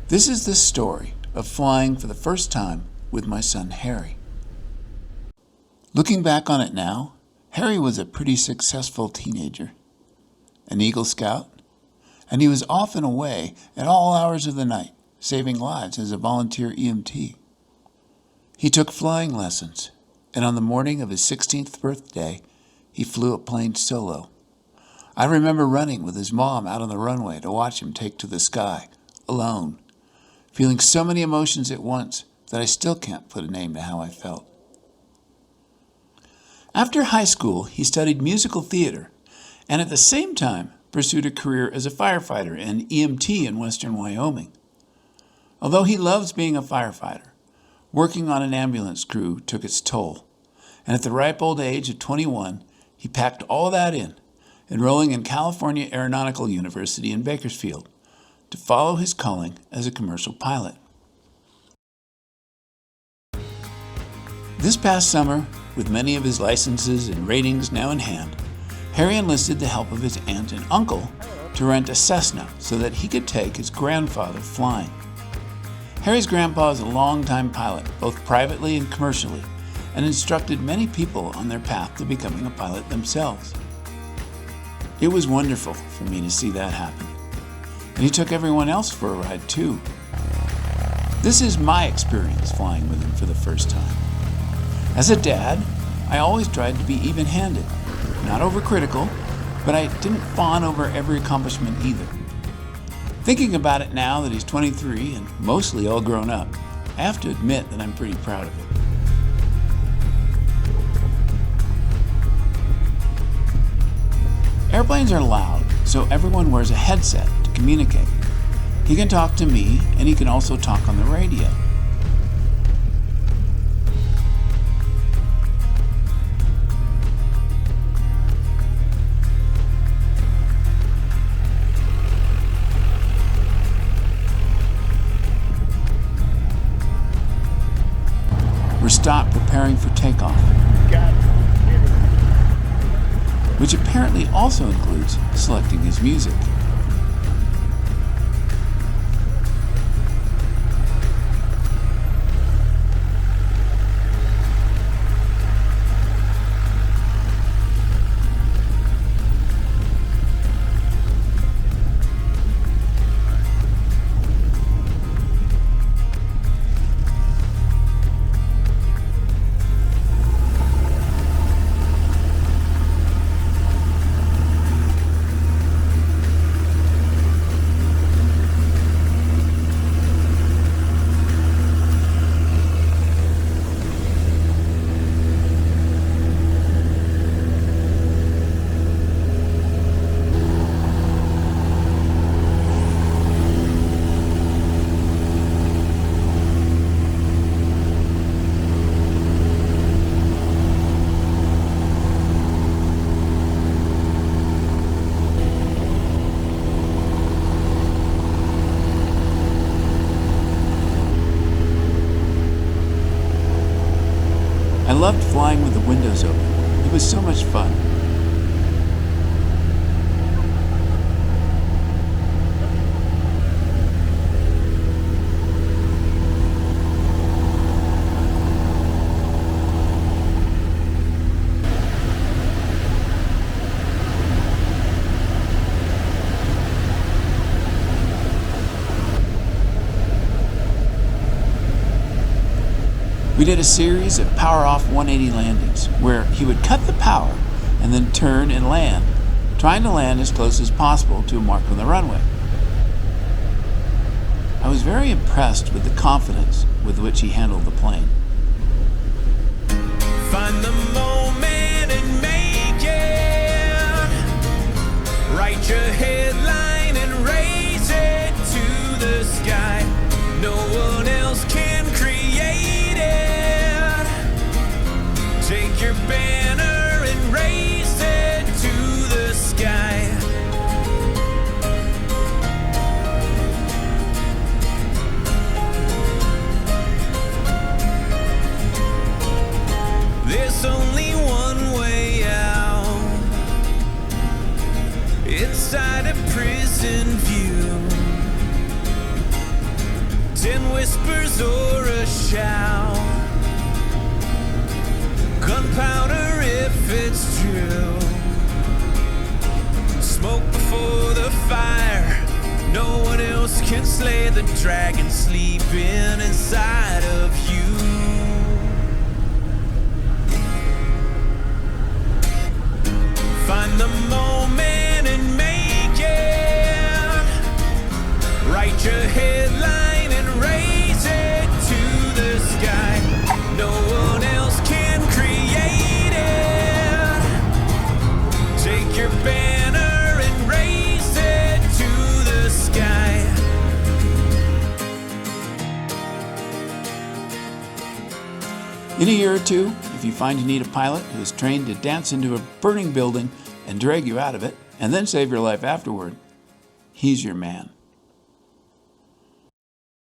This is the story of flying for the first time with my son Harry. Looking back on it now, Harry was a pretty successful teenager, an Eagle Scout, and he was often away at all hours of the night, saving lives as a volunteer EMT. He took flying lessons, and on the morning of his 16th birthday, he flew a plane solo. I remember running with his mom out on the runway to watch him take to the sky, alone, feeling so many emotions at once that I still can't put a name to how I felt. After high school, he studied musical theater, and at the same time pursued a career as a firefighter and EMT in western Wyoming. Although he loves being a firefighter, working on an ambulance crew took its toll, and at the ripe old age of 21, he packed all that in, enrolling in California Aeronautical University in Bakersfield to follow his calling as a commercial pilot. This past summer, with many of his licenses and ratings now in hand, Harry enlisted the help of his aunt and uncle to rent a Cessna so that he could take his grandfather flying. Harry's grandpa is a longtime pilot, both privately and commercially, and instructed many people on their path to becoming a pilot themselves. It was wonderful for me to see that happen, and he took everyone else for a ride too. This is my experience flying with him for the first time. As a dad, I always tried to be even-handed, not overcritical, but I didn't fawn over every accomplishment either. Thinking about it now that he's 23 and mostly all grown up, I have to admit that I'm pretty proud of it. Airplanes are loud, so everyone wears a headset to communicate. He can talk to me, and he can also talk on the radio. We're stopped preparing for takeoff, which apparently also includes selecting his music. I loved flying with the windows open. It was so much fun. We did a series of power-off 180 landings where he would cut the power and then turn and land, trying to land as close as possible to a mark on the runway. I was very impressed with the confidence with which he handled the plane. Find the moment and make it. Write your headline and raise it to the sky. No one else can create it. Take your banner and raise it to the sky. There's only one way out. Inside a prison in whispers or a shout. Gunpowder if it's true. Smoke before the fire. No one else can slay the dragon sleeping inside of you. Find the moment and make it. Write your headline and raise it to the sky. No one else can create it. Take your banner and raise it to the sky. In a year or two, if you find you need a pilot who is trained to dance into a burning building and drag you out of it, and then save your life afterward, he's your man.